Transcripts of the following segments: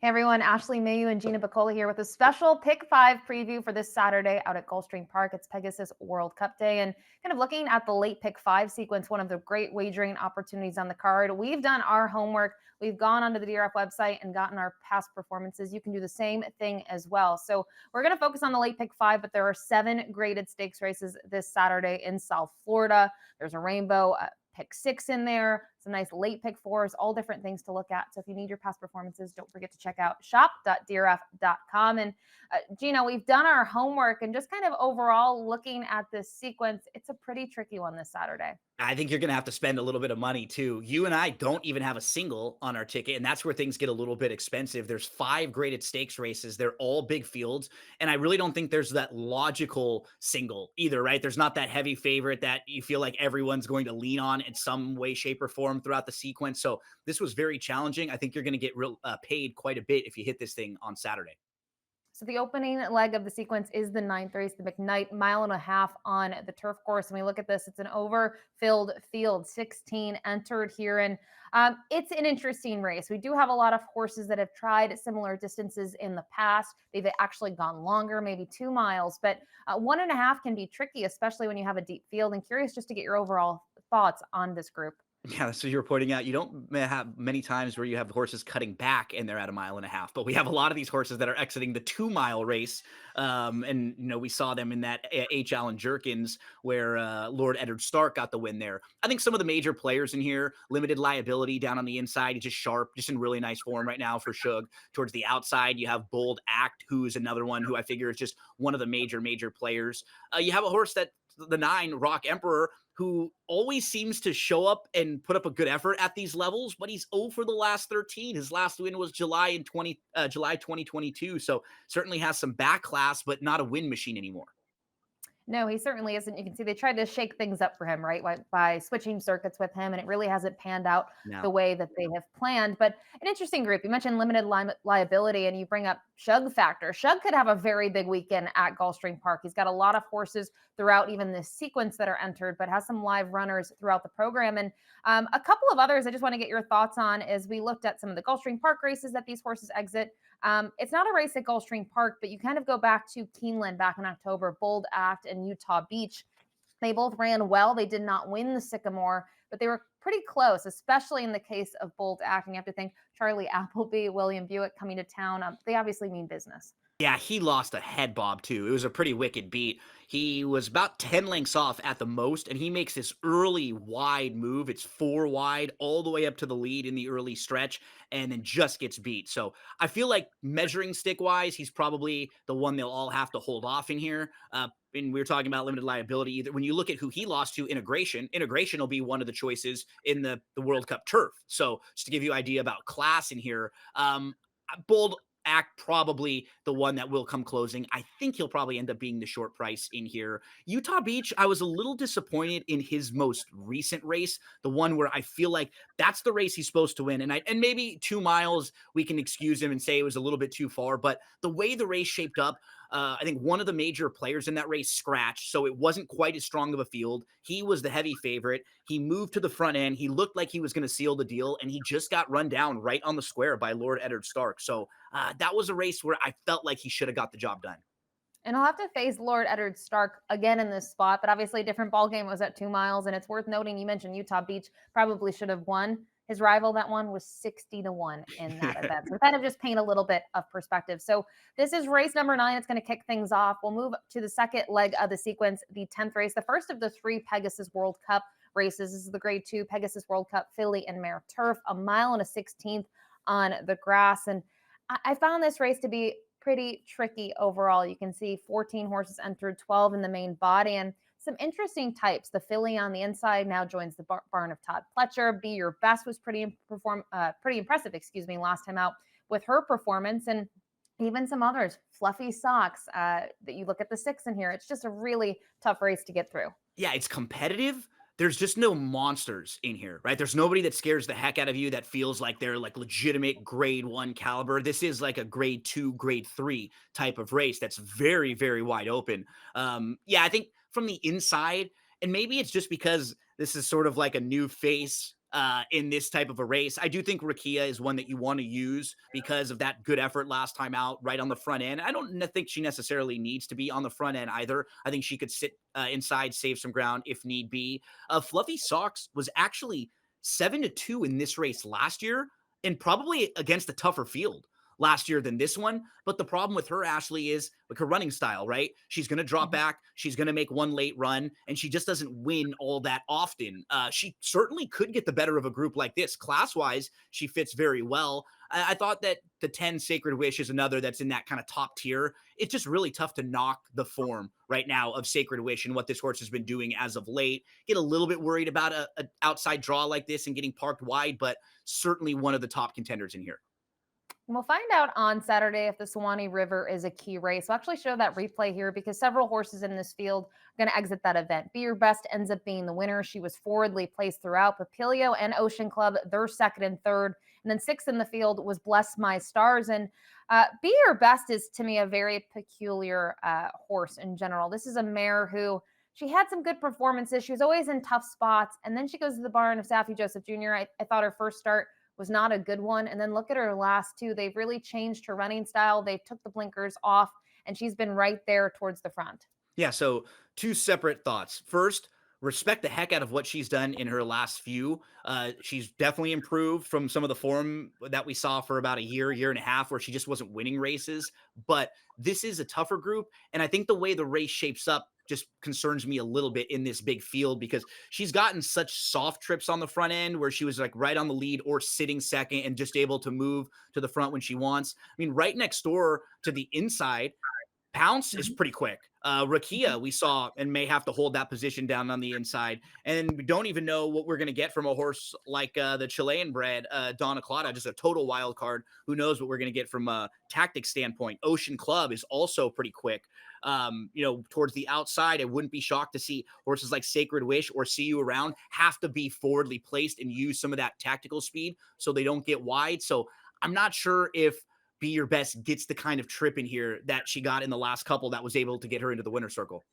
Hey everyone, Ashley Mailloux and Gina Buccola here with a special Pick 5 preview for this Saturday out at Gulfstream Park. It's Pegasus World Cup day and kind of looking at the late Pick 5 sequence, one of the great wagering opportunities on the card. We've done our homework. We've gone onto the DRF website and gotten our past performances. You can do the same thing as well. So we're going to focus on the late Pick 5, but there are 7 graded stakes races this Saturday in South Florida. There's a rainbow pick 6 in there, some nice late pick 4s, all different things to look at. So if you need your past performances, don't forget to check out shop.drf.com. And Gino, we've done our homework and just kind of overall looking at this sequence. It's a pretty tricky one this Saturday. I think you're going to have to spend a little bit of money too. You and I don't even have a single on our ticket, and that's where things get a little bit expensive. There's 5 graded stakes races. They're all big fields, and I really don't think there's that logical single either, right? There's not that heavy favorite that you feel like everyone's going to lean on in some way, shape, or form throughout the sequence. So this was very challenging. I think you're going to get paid quite a bit if you hit this thing on Saturday. So the opening leg of the sequence is the ninth race, the McKnight Mile and a half on the turf course. And we look at this, it's an overfilled field, 16 entered here. And it's an interesting race. We do have a lot of horses that have tried similar distances in the past. They've actually gone longer, maybe 2 miles, but 1.5 can be tricky, especially when you have a deep field. And curious just to get your overall thoughts on this group. Yeah, so you're pointing out you don't have many times where you have horses cutting back and they're at a mile and a half, but we have a lot of these horses that are exiting the 2 mile race. And we saw them in that H. Allen Jerkins where Lord Eddard Stark got the win there. I think some of the major players in here, limited liability down on the inside, he's just sharp, just in really nice form right now for Shug. Towards the outside, you have Bold Act, who's another one who I figure is just one of the major players. You have a horse that the 9 Rock Emperor, who always seems to show up and put up a good effort at these levels, but he's 0 for the last 13. His last win was July 2022. So certainly has some back class, but not a win machine anymore. No, he certainly isn't. You can see they tried to shake things up for him, right, by switching circuits with him, and it really hasn't panned out the Now, way that they have planned. But an interesting group. You mentioned limited liability, and you bring up Shug factor. Shug could have a very big weekend at Gulfstream Park. He's got a lot of horses throughout even this sequence that are entered, but has some live runners throughout the program. And a couple of others I just want to get your thoughts on as we looked at some of the Gulfstream Park races that these horses exit. It's not a race at Gulfstream Park, but you kind of go back to Keeneland back in October, Bold Act and Utah Beach. They both ran well. They did not win the Sycamore, but they were pretty close, especially in the case of Bold Act. And you have to think Charlie Appleby, William Buick coming to town. They obviously mean business. yeah, he lost a head bob too. It was a pretty wicked beat. He was about 10 lengths off at the most, and he makes this early wide move. It's 4 wide all the way up to the lead in the early stretch, and then just gets beat. So I feel like measuring stick wise, he's probably the one they'll all have to hold off in here. And we were talking about limited liability. Either when you look at who he lost to, integration will be one of the choices in the World Cup turf. So just to give you an idea about class in here, Bold Act probably the one that will come closing. I think he'll probably end up being the short price in here. Utah Beach, I was a little disappointed in his most recent race, the one where I feel like that's the race he's supposed to win. And maybe 2 miles we can excuse him and say it was a little bit too far, but the way the race shaped up, I think one of the major players in that race scratched, so it wasn't quite as strong of a field. He was the heavy favorite. He moved to the front end. He looked like he was going to seal the deal, and he just got run down right on the square by Lord Eddard Stark. So that was a race where I felt like he should have got the job done. And he'll have to face Lord Eddard Stark again in this spot, but obviously a different ball game was at 2 miles. And it's worth noting you mentioned Utah Beach probably should have won. His rival that one was 60-1 in that event. So kind of just paint a little bit of perspective. So this is race number 9. It's going to kick things off. We'll move to the second leg of the sequence, the 10th race, the first of the 3 Pegasus World Cup races. This is the grade 2 Pegasus World Cup filly and mare turf, a mile and a 16th on the grass. And I found this race to be pretty tricky overall. You can see 14 horses entered, 12 in the main body, and some interesting types. The filly on the inside now joins the barn of Todd Pletcher. Be Your Best was pretty impressive, last time out with her performance, and even some others. Fluffy Socks. That you look at the 6 in here. It's just a really tough race to get through. Yeah, it's competitive. There's just no monsters in here, right? There's nobody that scares the heck out of you that feels like they're like legitimate grade 1 caliber. This is like a grade 2, grade 3 type of race that's very wide open. Yeah, I think from the inside, and maybe it's just because this is sort of like a new face in this type of a race. I do think Rakia is one that you want to use because of that good effort last time out, right on the front end. I don't think she necessarily needs to be on the front end either. I think she could sit inside, save some ground if need be. Fluffy Socks was actually 7-2 in this race last year, and probably against a tougher field last year than this one. But the problem with her, Ashley, is like her running style, right? She's going to drop back. She's going to make one late run, and she just doesn't win all that often. She certainly could get the better of a group like this. Class-wise, she fits very well. I thought that the 10 Sacred Wish is another that's in that kind of top tier. It's just really tough to knock the form right now of Sacred Wish and what this horse has been doing as of late. Get a little bit worried about an outside draw like this and getting parked wide, but certainly one of the top contenders in here. We'll find out on Saturday if the Suwannee River is a key race. We'll actually show that replay here because several horses in this field are going to exit that event. Be Your Best ends up being the winner. She was forwardly placed throughout. Papilio and Ocean Club, they're second and third. And then sixth in the field was Bless My Stars. And Be Your Best is, to me, a very peculiar horse in general. This is a mare who she had some good performances. She was always in tough spots. And then she goes to the barn of Saffie Joseph Jr. I thought her first start was not a good one. And then look at her last two. They've really changed her running style. They took the blinkers off, and she's been right there towards the front. Yeah, so two separate thoughts. First, respect the heck out of what she's done in her last few. She's definitely improved from some of the form that we saw for about a year and a half, where she just wasn't winning races. But this is a tougher group, and I think the way the race shapes up just concerns me a little bit in this big field because she's gotten such soft trips on the front end where she was like right on the lead or sitting second and just able to move to the front when she wants. I mean, right next door to the inside, Pounce is pretty quick. Rakia, we saw, and may have to hold that position down on the inside. And we don't even know what we're going to get from a horse like the Chilean bred Donna Clotta, just a total wild card. Who knows what we're going to get from a tactic standpoint. Ocean Club is also pretty quick. Towards the outside, I wouldn't be shocked to see horses like Sacred Wish or See You Around have to be forwardly placed and use some of that tactical speed so they don't get wide. So I'm not sure if Be Your Best gets the kind of trip in here that she got in the last couple that was able to get her into the winner's circle.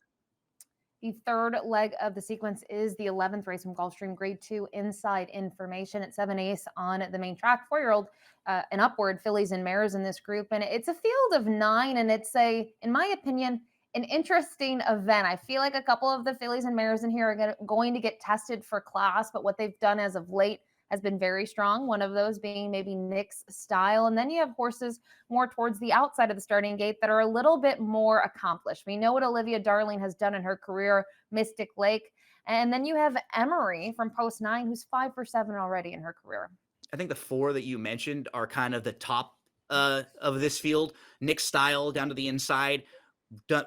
The third leg of the sequence is the 11th race from Gulfstream, Grade 2 Inside Information at 7 Ace on the main track. 4-year-old and upward fillies and mares in this group. And it's a field of 9, and it's in my opinion, an interesting event. I feel like a couple of the fillies and mares in here are going to get tested for class, but what they've done as of late has been very strong. One of those being maybe Nick's Style. And then you have horses more towards the outside of the starting gate that are a little bit more accomplished. We know what Olivia Darling has done in her career, Mystic Lake. And then you have Emery from Post 9, who's 5 for 7 already in her career. I think the four that you mentioned are kind of the top of this field. Nick Style down to the inside.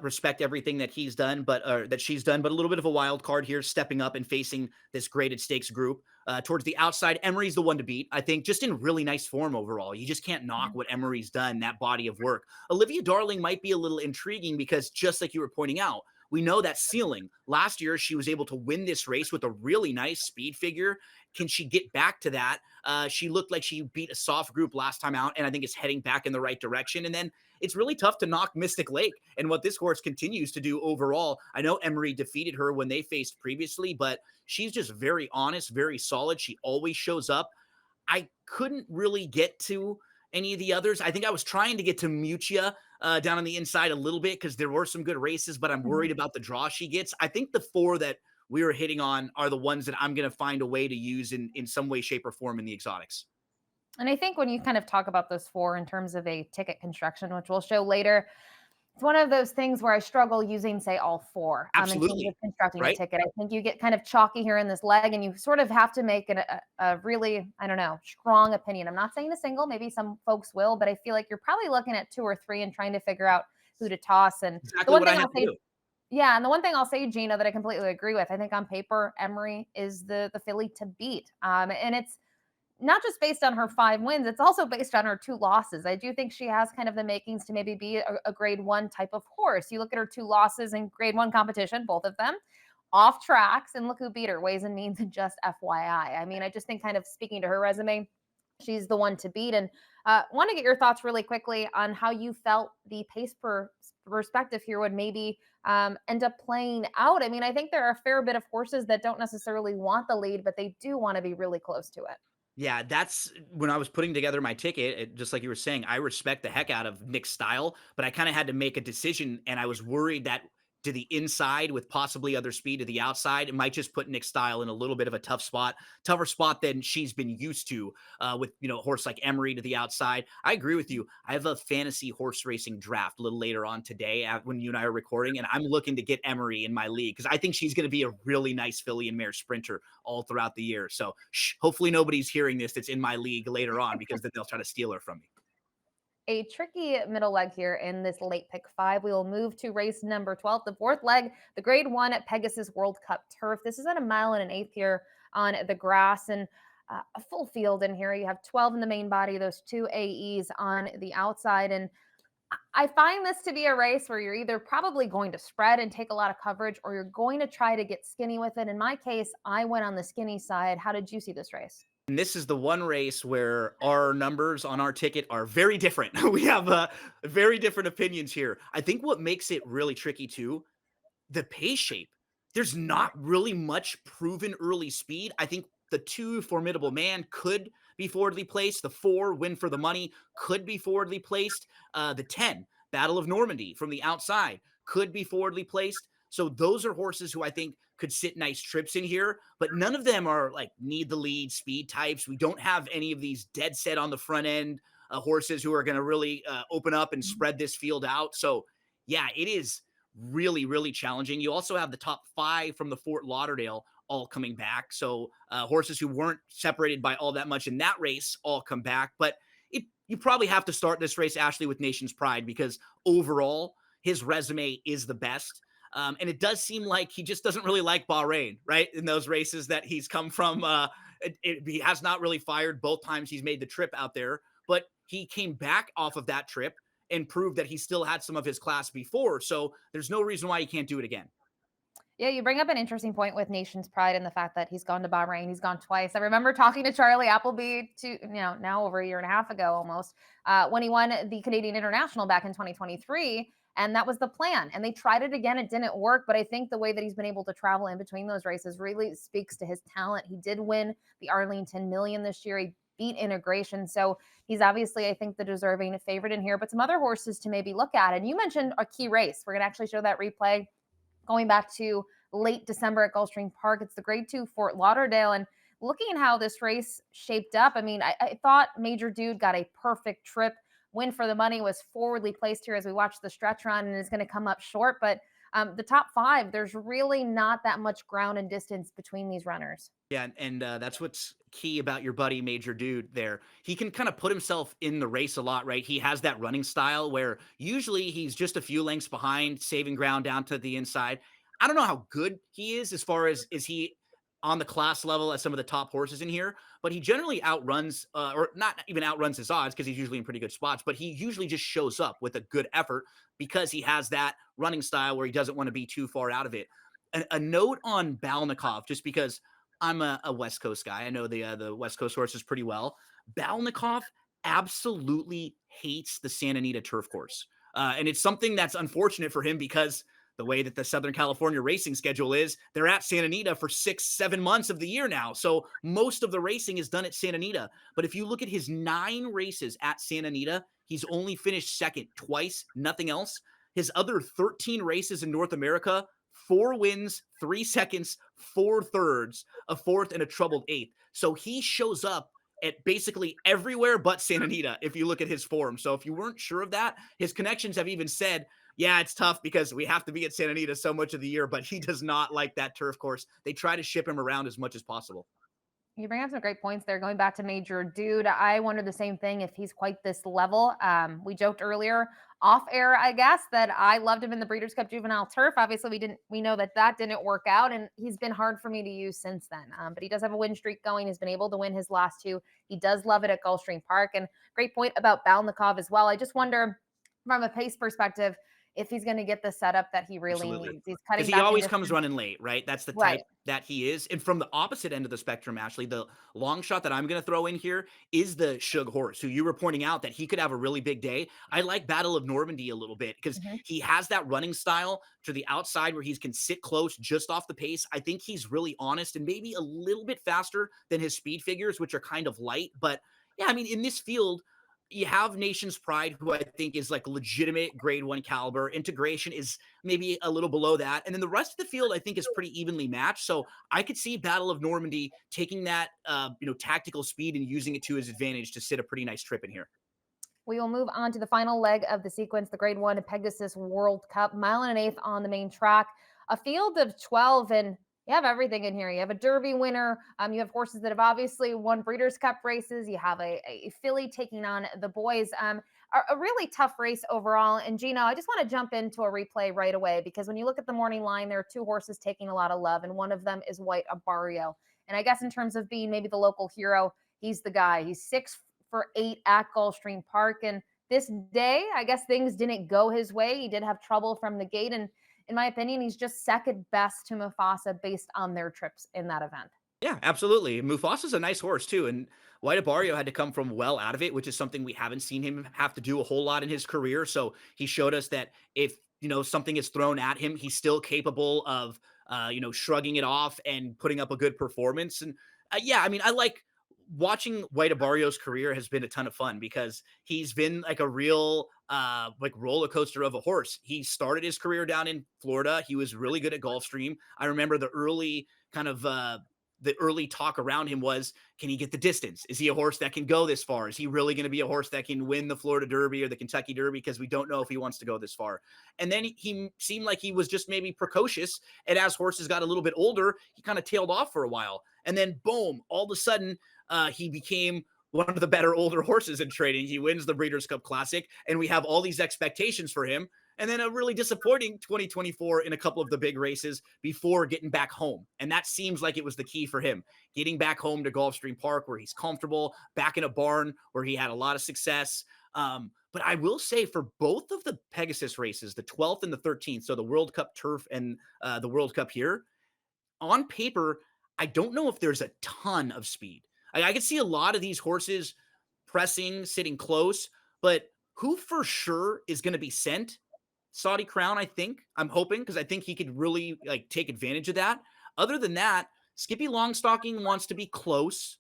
Respect everything that he's done, but that she's done, but a little bit of a wild card here, stepping up and facing this graded stakes group. Towards the outside, Emery's the one to beat. I think just in really nice form overall. You just can't knock what Emery's done, that body of work. Olivia Darling might be a little intriguing because just like you were pointing out, we know that ceiling. Last year, she was able to win this race with a really nice speed figure. Can she get back to that? She looked like she beat a soft group last time out, and I think it's heading back in the right direction. And then it's really tough to knock Mystic Lake and what this horse continues to do overall. I know Emery defeated her when they faced previously, but she's just very honest, very solid. She always shows up. I couldn't really get to any of the others. I think I was trying to get to Mutia down on the inside a little bit because there were some good races, but I'm worried about the draw she gets. I think the four that we were hitting on are the ones that I'm going to find a way to use in some way, shape, or form in the exotics. And I think when you kind of talk about those four in terms of a ticket construction, which we'll show later, it's one of those things where I struggle using, say, all four in terms Absolutely. of constructing Right? a ticket. I think you get kind of chalky here in this leg, and you sort of have to make a really, I don't know, strong opinion. I'm not saying a single, maybe some folks will, but I feel like you're probably looking at 2 or 3 and trying to figure out who to toss. And the Exactly one what I thing had I'll to say, do. yeah, and the one thing I'll say, Gino, that I completely agree with, I think on paper, Emery is the filly to beat. And it's not just based on her 5 wins, it's also based on her 2 losses. I do think she has kind of the makings to maybe be a grade 1 type of horse. You look at her 2 losses in grade 1 competition, both of them off tracks, and look who beat her, Ways and Means, and just FYI. I mean, I just think kind of speaking to her resume, she's the one to beat. And want to get your thoughts really quickly on how you felt the perspective here would maybe end up playing out. I mean, I think there are a fair bit of horses that don't necessarily want the lead, but they do want to be really close to it. Yeah, that's when I was putting together my ticket, just like you were saying, I respect the heck out of Nick's style, but I kind of had to make a decision, and I was worried that to the inside with possibly other speed to the outside, it might just put Nick's style in a little bit of a tougher spot than she's been used to with, a horse like Emery to the outside. I agree with you. I have a fantasy horse racing draft a little later on today when you and I are recording, and I'm looking to get Emery in my league because I think she's going to be a really nice filly and mare sprinter all throughout the year. So hopefully nobody's hearing this that's in my league later on because then they'll try to steal her from me. A tricky middle leg here in this late pick five. We will move to race number 12, the fourth leg, the grade one at Pegasus World Cup turf. This is at a mile and an eighth here on the grass, and a full field in here. You have 12 in the main body, those two AEs on the outside. And I find this to be a race where you're either probably going to spread and take a lot of coverage, or you're going to try to get skinny with it. In my case, I went on the skinny side. How did you see this race? And this is the one race where our numbers on our ticket are very different. We have very different opinions here. I think what makes it really tricky too, the pace shape. There's not really much proven early speed. I think the two Formidable Man could be forwardly placed. The 4 Win for the Money could be forwardly placed. The 10 Battle of Normandy from the outside could be forwardly placed. So those are horses who I think could sit nice trips in here, but none of them are like need the lead speed types. We don't have any of these dead set on the front end horses who are going to really open up and spread this field out. So yeah, it is really, really challenging. You also have the top 5 from the Fort Lauderdale all coming back. So horses who weren't separated by all that much in that race all come back. But you probably have to start this race, Ashley, with Nation's Pride because overall his resume is the best. And it does seem like he just doesn't really like Bahrain, right? In those races that he's come from, he has not really fired both times he's made the trip out there, but he came back off of that trip and proved that he still had some of his class before. So there's no reason why he can't do it again. Yeah, you bring up an interesting point with Nation's Pride and the fact that he's gone to Bahrain. He's gone twice. I remember talking to Charlie Appleby now over a year and a half ago almost, when he won the Canadian International back in 2023. And that was the plan. And they tried it again. It didn't work. But I think the way that he's been able to travel in between those races really speaks to his talent. He did win the Arlington Million this year. He beat Integration. So he's obviously, I think, the deserving favorite in here. But some other horses to maybe look at. And you mentioned a key race. We're going to actually show that replay going back to late December at Gulfstream Park. It's the grade 2 Fort Lauderdale. And looking at how this race shaped up, I mean, I thought Major Dude got a perfect trip. Win for the Money was forwardly placed here as we watch the stretch run and is going to come up short. But the top 5, there's really not that much ground and distance between these runners. Yeah, and that's what's key about your buddy Major Dude there. He can kind of put himself in the race a lot, right? He has that running style where usually he's just a few lengths behind, saving ground down to the inside. I don't know how good he is far as is he on the class level as some of the top horses in here, but he generally outruns, or not even outruns his odds because he's usually in pretty good spots, but he usually just shows up with a good effort because he has that running style where he doesn't want to be too far out of it. A note on Balnikov, just because I'm a West Coast guy. I know the West Coast horses pretty well. Balnikov absolutely hates the Santa Anita turf course. And it's something that's unfortunate for him because the way that the Southern California racing schedule is, they're at Santa Anita for 6-7 months of the year now. So most of the racing is done at Santa Anita. But if you look at his 9 races at Santa Anita, he's only finished second twice, nothing else. His other 13 races in North America, 4 wins, 3 seconds, 4 thirds, a fourth, and a troubled eighth. So he shows up at basically everywhere but Santa Anita if you look at his form. So if you weren't sure of that, his connections have even said, yeah, it's tough because we have to be at Santa Anita so much of the year, but he does not like that turf course. They try to ship him around as much as possible. You bring up some great points there. Going back to Major Dude, I wonder the same thing if he's quite this level. We joked earlier off air, I guess, that I loved him in the Breeders' Cup Juvenile Turf. Obviously, we know that didn't work out, and he's been hard for me to use since then. But he does have a win streak going. He's been able to win his last 2. He does love it at Gulfstream Park. And great point about Balnikov as well. I just wonder from a pace perspective, if he's going to get the setup that he really Absolutely. needs. He's Because cutting he back in always comes distance. running late, right? That's the Right. type that he is. And from the opposite end of the spectrum, Ashley, the long shot that I'm going to throw in here is the Shug horse, who you were pointing out that he could have a really big day. I like Battle of Normandy a little bit because Mhm. he has that running style to the outside where he can sit close just off the pace. I think he's really honest and maybe a little bit faster than his speed figures, which are kind of light. But yeah, I mean, in this field, you have Nation's Pride, who I think is like legitimate grade one caliber. Integration is maybe a little below that. And then the rest of the field, I think, is pretty evenly matched. So I could see Battle of Normandy taking that, tactical speed and using it to his advantage to sit a pretty nice trip in here. We will move on to the final leg of the sequence, the Grade 1 Pegasus World Cup, mile and an eighth on the main track. A field of 12, and you have everything in here. You have a Derby winner. You have horses that have obviously won Breeders' Cup races. You have a filly taking on the boys. A really tough race overall. And Gino, I just want to jump into a replay right away because when you look at the morning line, there are two horses taking a lot of love, and one of them is White Abario. And I guess in terms of being maybe the local hero, he's the guy. He's 6 for 8 at Gulfstream Park. And this day, I guess things didn't go his way. He did have trouble from the gate. And in my opinion, he's just second best to Mufasa based on their trips in that event. Yeah, absolutely. Mufasa's a nice horse too, and White Abario had to come from well out of it, which is something we haven't seen him have to do a whole lot in his career. So he showed us that if something is thrown at him, he's still capable of shrugging it off and putting up a good performance. And yeah, I mean, I like watching White Abario's career has been a ton of fun because he's been like a real like roller coaster of a horse. He started his career down in Florida. He was really good at Gulfstream. I remember the early kind of the early talk around him was, can he get the distance? Is he a horse that can go this far? Is he really going to be a horse that can win the Florida Derby or the Kentucky Derby? Because we don't know if he wants to go this far. And then he seemed like he was just maybe precocious. And as horses got a little bit older, he kind of tailed off for a while. And then boom, all of a sudden, he became one of the better older horses in training. He wins the Breeders' Cup Classic, and we have all these expectations for him. And then a really disappointing 2024 in a couple of the big races before getting back home. And that seems like it was the key for him, getting back home to Gulfstream Park where he's comfortable, back in a barn where he had a lot of success. But I will say for both of the Pegasus races, the 12th and the 13th, so the World Cup turf and the World Cup here, on paper, I don't know if there's a ton of speed. I could see a lot of these horses pressing, sitting close, but who for sure is going to be sent? Saudi Crown, I think. I'm hoping because I think he could really like take advantage of that. Other than that, Skippy Longstocking wants to be close.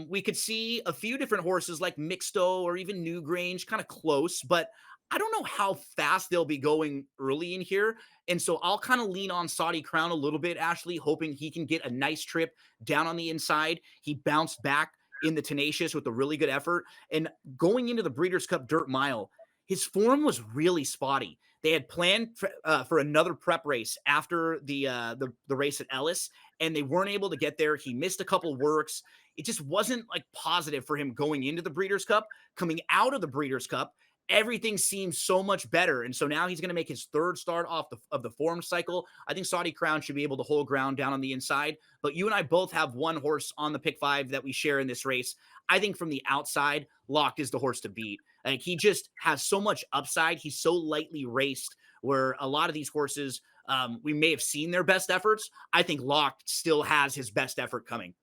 We could see a few different horses like Mixto or even Newgrange kind of close, but I don't know how fast they'll be going early in here. And so I'll kind of lean on Saudi Crown a little bit, Ashley, hoping he can get a nice trip down on the inside. He bounced back in the Tenacious with a really good effort. And going into the Breeders' Cup Dirt Mile, his form was really spotty. They had planned for another prep race after the race at Ellis, and they weren't able to get there. He missed a couple works. It just wasn't like positive for him going into the Breeders' Cup. Coming out of the Breeders' Cup, everything seems so much better. And so now he's going to make his third start of the form cycle. I think Saudi Crown should be able to hold ground down on the inside. But you and I both have one horse on the pick five that we share in this race. I think from the outside, Locked is the horse to beat. Like he just has so much upside. He's so lightly raced where a lot of these horses, we may have seen their best efforts. I think Locked still has his best effort coming.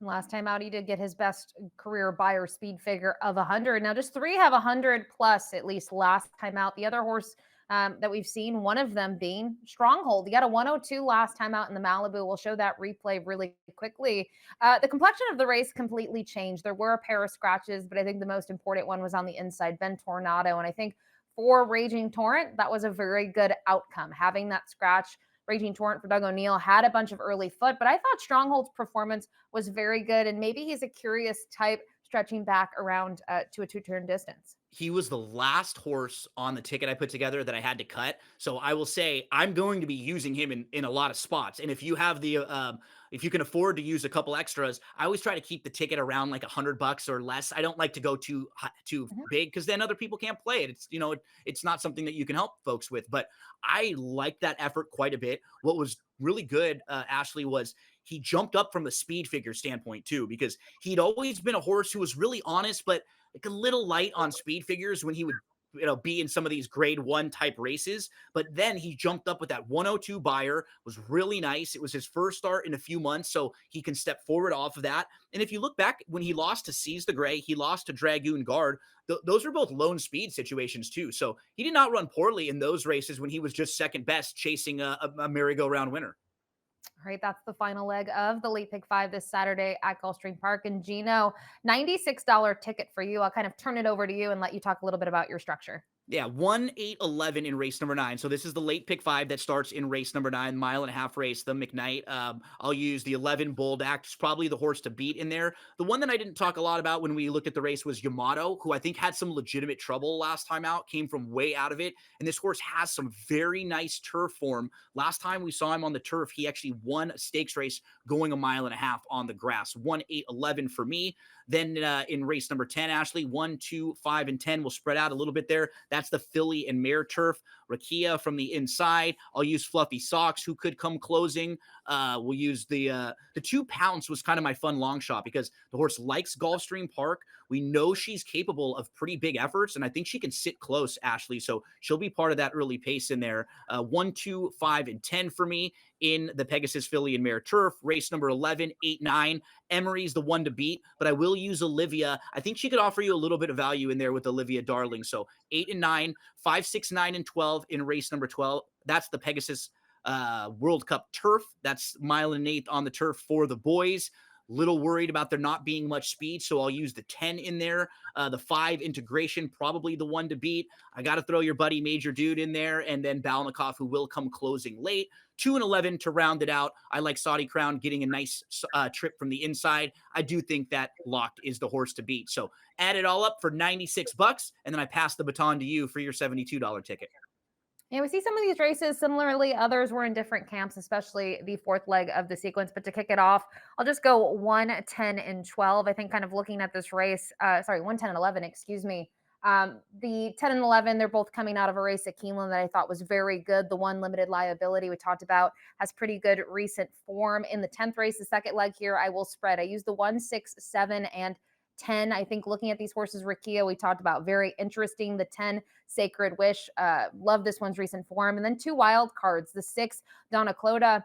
Last time out, he did get his best career Beyer speed figure of 100. Now, just three have 100 plus at least last time out. The other horse that we've seen, one of them being Stronghold. He got a 102 last time out in the Mailloux. We'll show that replay really quickly. The complexion of the race completely changed. There were a pair of scratches, but I think the most important one was on the inside, Ben Tornado. And I think for Raging Torrent, that was a very good outcome. Having that scratch, Raging Torrent for Doug O'Neill had a bunch of early foot, but I thought Stronghold's performance was very good. And maybe he's a curious type stretching back around to a two-turn distance. He was the last horse on the ticket I put together that I had to cut. So I will say I'm going to be using him in a lot of spots. And if you have if you can afford to use a couple extras, I always try to keep the ticket around like $100 or less. I don't like to go too big because then other people can't play it. It's it's not something that you can help folks with. But I like that effort quite a bit. What was really good, Ashley, was he jumped up from a speed figure standpoint too, because he'd always been a horse who was really honest, but like a little light on speed figures when he would be in some of these grade one type races. But then he jumped up with that 102 buyer, was really nice. It was his first start in a few months, so he can step forward off of that. And if you look back, when he lost to Seize the Gray, he lost to Dragoon Guard. Those are both lone speed situations too. So he did not run poorly in those races when he was just second best chasing a merry-go-round winner. All right, that's the final leg of the Late Pick 5 this Saturday at Gulfstream Park. And Gino, $96 ticket for you. I'll kind of turn it over to you and let you talk a little bit about your structure. Yeah, 1, 8, 11 in race number 9. So this is the late pick 5 that starts in race number 9, mile and a half race, the McKnight. I'll use the 11 Bold Act. It's probably the horse to beat in there. The one that I didn't talk a lot about when we looked at the race was Yamato, who I think had some legitimate trouble last time out, came from way out of it. And this horse has some very nice turf form. Last time we saw him on the turf, he actually won a stakes race going a mile and a half on the grass. 1, 8, 11 for me. Then in race number 10, Ashley, 1, 2, 5, and 10 will spread out a little bit there. That's the filly and mare turf. Rakia from the inside. I'll use Fluffy Socks, who could come closing. We'll use the 2 Pounce was kind of my fun long shot because the horse likes Gulfstream Park. We know she's capable of pretty big efforts, and I think she can sit close, Ashley. So she'll be part of that early pace in there. 1, 2, 5, and 10 for me in the Pegasus filly and mare turf. Race number 11, 8, 9. Emery's the one to beat, but I will use Olivia. I think she could offer you a little bit of value in there with Olivia Darling. So 8 and 9, 5, 6, 9, and 12 in race number 12. That's the Pegasus World Cup turf. That's mile and an eighth on the turf for the boys. Little worried about there not being much speed, so I'll use the 10 in there. The 5 integration, probably the one to beat. I got to throw your buddy Major Dude in there, and then Balnikov, who will come closing late. 2 and 11 to round it out. I like Saudi Crown getting a nice trip from the inside. I do think that Locked is the horse to beat. So add it all up for $96, and then I pass the baton to you for your $72 ticket. Yeah, we see some of these races similarly. Others were in different camps, especially the fourth leg of the sequence. But to kick it off, I'll just go 1, 10, and 12. I think kind of looking at this race, 1, 10, and 11, excuse me. The 10 and 11, they're both coming out of a race at Keeneland that I thought was very good. The one limited liability we talked about has pretty good recent form. In the 10th race, the second leg here, I will spread. I use the 1, 6, 7, and 10. I think looking at these horses, Rakia, we talked about, very interesting. The 10, Sacred Wish, love this one's recent form. And then 2 wild cards. The 6, Donna Clota.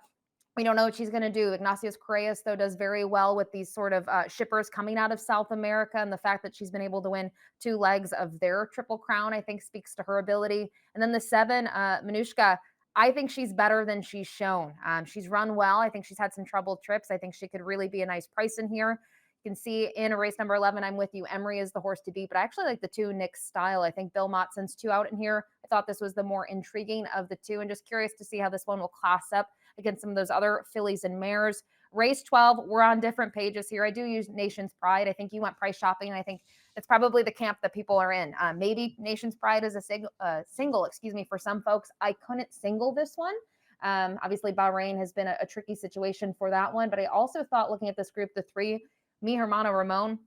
We don't know what she's going to do. Ignatius Correas, though, does very well with these sort of shippers coming out of South America. And the fact that she's been able to win 2 legs of their Triple Crown, I think, speaks to her ability. And then the 7, Manushka, I think she's better than she's shown. She's run well. I think she's had some troubled trips. I think she could really be a nice price in here. You can see in race number 11, I'm with you. Emery is the horse to beat, but I actually like the 2, Nick's Style. I think Bill Motson's 2 out in here. I thought this was the more intriguing of the 2, and just curious to see how this one will class up against some of those other fillies and mares. Race 12, we're on different pages here. I do use Nation's Pride. I think you went price shopping, and I think it's probably the camp that people are in. Maybe Nation's Pride is a single, excuse me, for some folks. I couldn't single this one. Obviously, Bahrain has been a tricky situation for that one, but I also thought, looking at this group, the 3, Mi Hermano Ramon,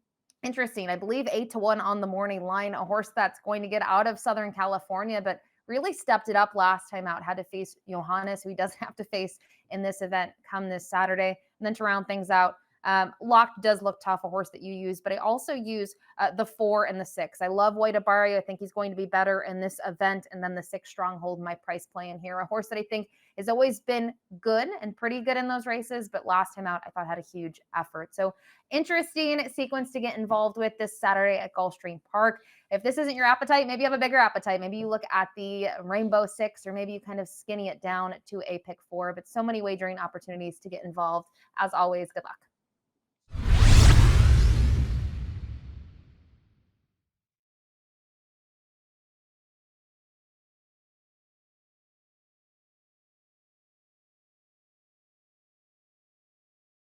interesting. I believe 8 to 1 on the morning line, a horse that's going to get out of Southern California, but really stepped it up last time out, had to face Johannes, who he doesn't have to face in this event come this Saturday. And then to round things out, Locked does look tough, a horse that you use, but I also use the 4 and the 6. I love White Abari. I think he's going to be better in this event. And then the 6, Stronghold, my price play in here, a horse that I think has always been good and pretty good in those races, but last time out I thought had a huge effort. So interesting sequence to get involved with this Saturday at Gulfstream Park. If this isn't your appetite, maybe you have a bigger appetite. Maybe you look at the Rainbow 6, or maybe you kind of skinny it down to a pick 4, but so many wagering opportunities to get involved. As always, good luck.